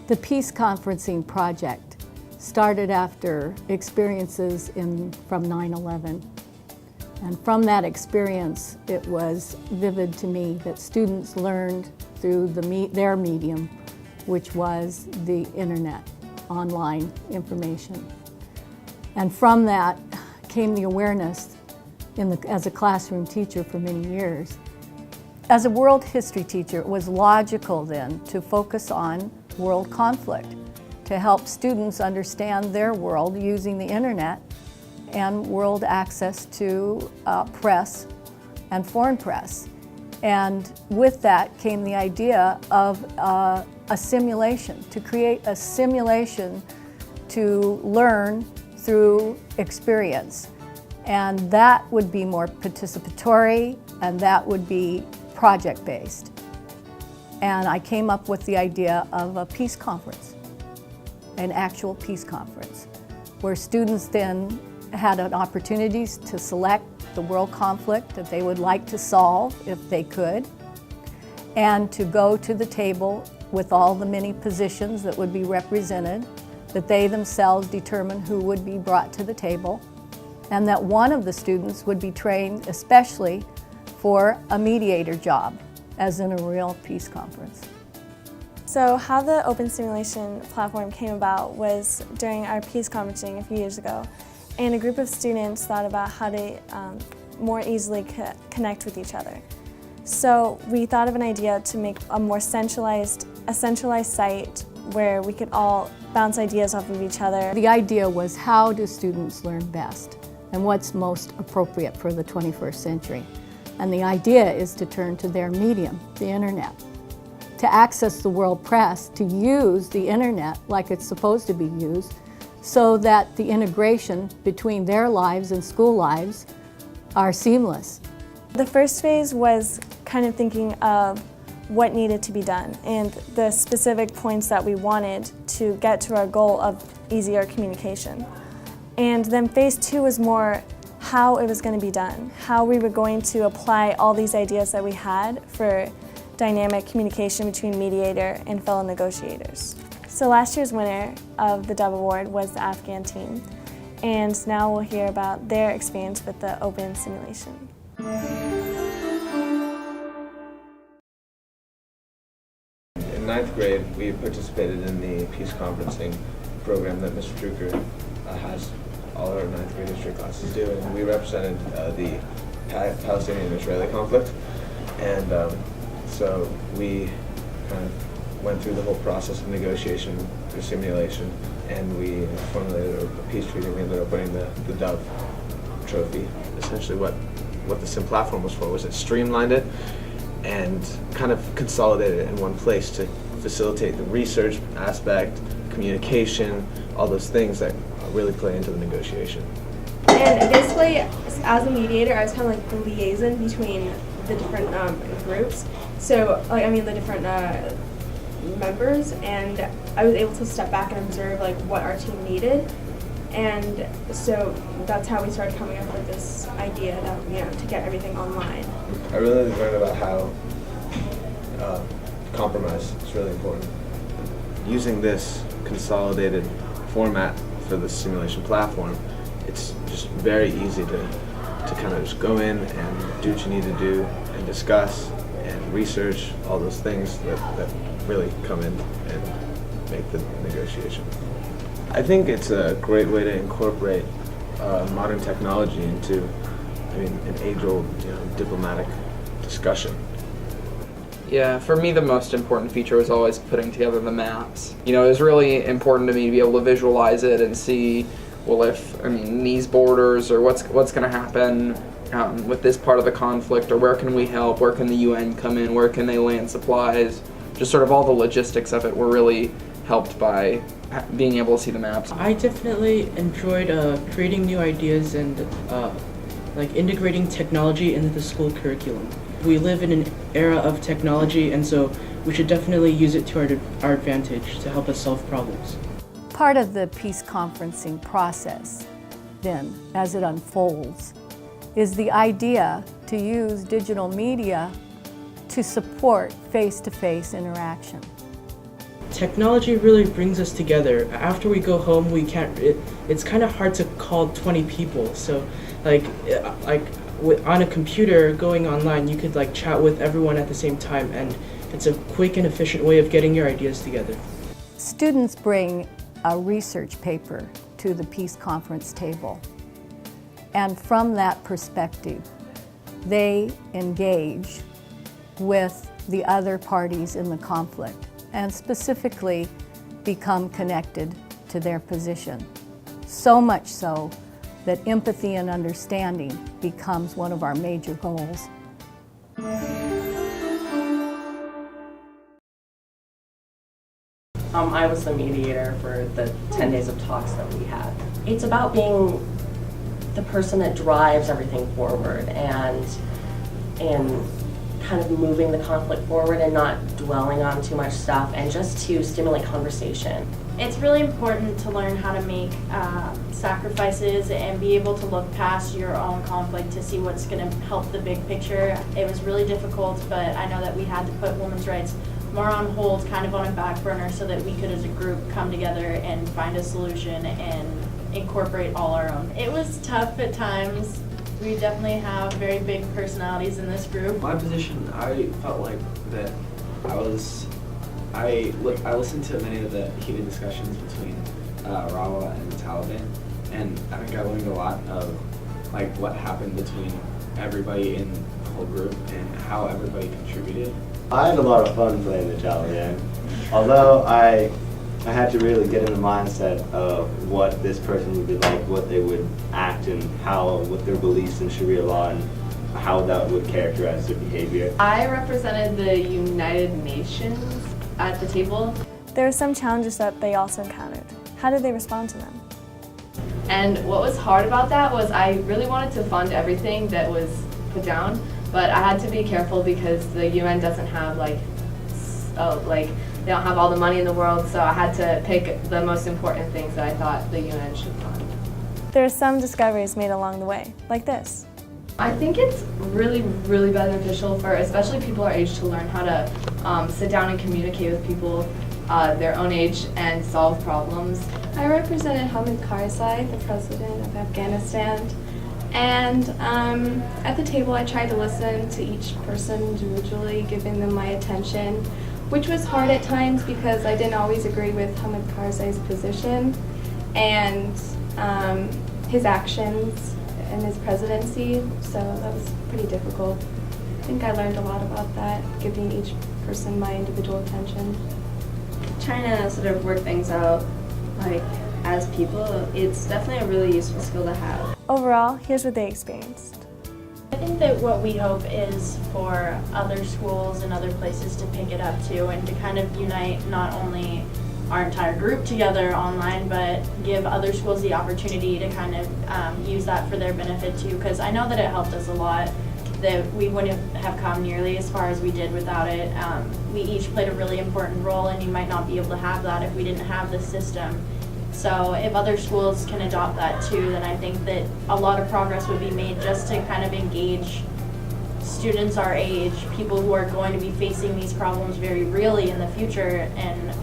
The Peaceconferencing project started after experiences from 9/11. And from that experience, it was vivid to me that students learned through their medium, which was the internet, online information. And from that came the awareness as a classroom teacher for many years. As a world history teacher, it was logical then to focus on world conflict, to help students understand their world using the internet and world access to press and foreign press. And with that came the idea of a simulation, to create a simulation to learn through experience. And that would be more participatory, and that would be project-based. And I came up with the idea of a peace conference, an actual peace conference, where students then had an opportunity to select the world conflict that they would like to solve if they could, and to go to the table with all the many positions that would be represented, that they themselves determine who would be brought to the table, and that one of the students would be trained especially for a mediator job, as in a real peace conference. So how the open simulation platform came about was during our peace conferencing a few years ago, and a group of students thought about how to more easily connect with each other. So we thought of an idea to make a centralized site where we could all bounce ideas off of each other. The idea was, how do students learn best, and what's most appropriate for the 21st century? And the idea is to turn to their medium, the internet, to access the world press, to use the internet like it's supposed to be used, so that the integration between their lives and school lives are seamless. The first phase was kind of thinking of what needed to be done and the specific points that we wanted to get to our goal of easier communication. And then phase two was more how it was going to be done, how we were going to apply all these ideas that we had for dynamic communication between mediator and fellow negotiators. So last year's winner of the Dove Award was the Afghan team, and now we'll hear about their experience with the open simulation. In 9th grade, we participated in the peace conferencing program that Mr. Drucker has all our 9th grade history classes do, and we represented the Palestinian-Israeli conflict. And so we kind of went through the whole process of negotiation through simulation, and we formulated a peace treaty. We ended up winning the Dove trophy. Essentially what the SIM platform was for was it streamlined it and kind of consolidated it in one place to facilitate the research aspect, communication, all those things that really play into the negotiation. And basically, as a mediator, I was kind of like the liaison between the different groups. So, the different members, and I was able to step back and observe what our team needed. And so that's how we started coming up with this idea that, to get everything online. I really learned about how compromise is really important. Using this consolidated format for the simulation platform, it's just very easy to kind of just go in and do what you need to do and discuss and research all those things that really come in and make the negotiation. I think it's a great way to incorporate modern technology into, an age-old diplomatic discussion. Yeah, for me the most important feature was always putting together the maps. It was really important to me to be able to visualize it and see, well, if these borders, or what's going to happen with this part of the conflict, or where can we help, where can the UN come in, where can they land supplies. Just sort of all the logistics of it were really helped by being able to see the maps. I definitely enjoyed creating new ideas and integrating technology into the school curriculum. We live in an era of technology, and so we should definitely use it to our advantage to help us solve problems. Part of the peace conferencing process, then, as it unfolds, is the idea to use digital media to support face-to-face interaction. technology really brings us together. After we go home, we can't. It's kind of hard to call 20 people. So, on a computer going online, you could like chat with everyone at the same time, and it's a quick and efficient way of getting your ideas together. Students bring a research paper to the peace conference table, and from that perspective, they engage with the other parties in the conflict and specifically become connected to their position. So much so that empathy and understanding becomes one of our major goals. I was the mediator for the 10 days of talks that we had. It's about being the person that drives everything forward and kind of moving the conflict forward and not dwelling on too much stuff, and just to stimulate conversation. It's really important to learn how to make sacrifices and be able to look past your own conflict to see what's going to help the big picture. It was really difficult, but I know that we had to put women's rights more on hold, kind of on a back burner, so that we could as a group come together and find a solution and incorporate all our own. It was tough at times. We definitely have very big personalities in this group. My position, I felt like that I listened to many of the heated discussions between Rawa and the Taliban, and I think I learned a lot of like what happened between everybody in the whole group and how everybody contributed. I had a lot of fun playing the Taliban, although I had to really get in the mindset of what this person would be like, what they would act, and what their beliefs in Sharia law and how that would characterize their behavior. I represented the United Nations at the table. There were some challenges that they also encountered. How did they respond to them? And what was hard about that was I really wanted to fund everything that was put down, but I had to be careful because the UN doesn't have they don't have all the money in the world, so I had to pick the most important things that I thought the UN should fund. There are some discoveries made along the way, like this. I think it's really, really beneficial for especially people our age to learn how to sit down and communicate with people their own age and solve problems. I represented Hamid Karzai, the president of Afghanistan, and at the table I tried to listen to each person individually, giving them my attention, which was hard at times because I didn't always agree with Hamid Karzai's position and his actions in his presidency, so that was pretty difficult. I think I learned a lot about that, giving each person my individual attention. Trying to sort of work things out, like, as people, it's definitely a really useful skill to have. Overall, here's what they experienced. I think that what we hope is for other schools and other places to pick it up too, and to kind of unite not only our entire group together online, but give other schools the opportunity to kind of use that for their benefit too, because I know that it helped us a lot, that we wouldn't have come nearly as far as we did without it. We each played a really important role, and you might not be able to have that if we didn't have the system. So if other schools can adopt that too, then I think that a lot of progress would be made just to kind of engage students our age, people who are going to be facing these problems very really in the future, and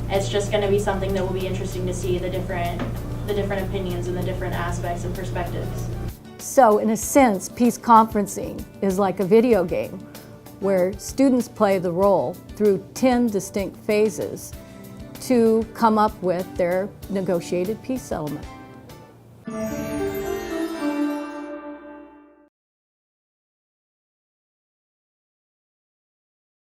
it's just going to be something that will be interesting to see the different opinions and the different aspects and perspectives. So in a sense, peace conferencing is like a video game where students play the role through 10 distinct phases to come up with their negotiated peace settlement.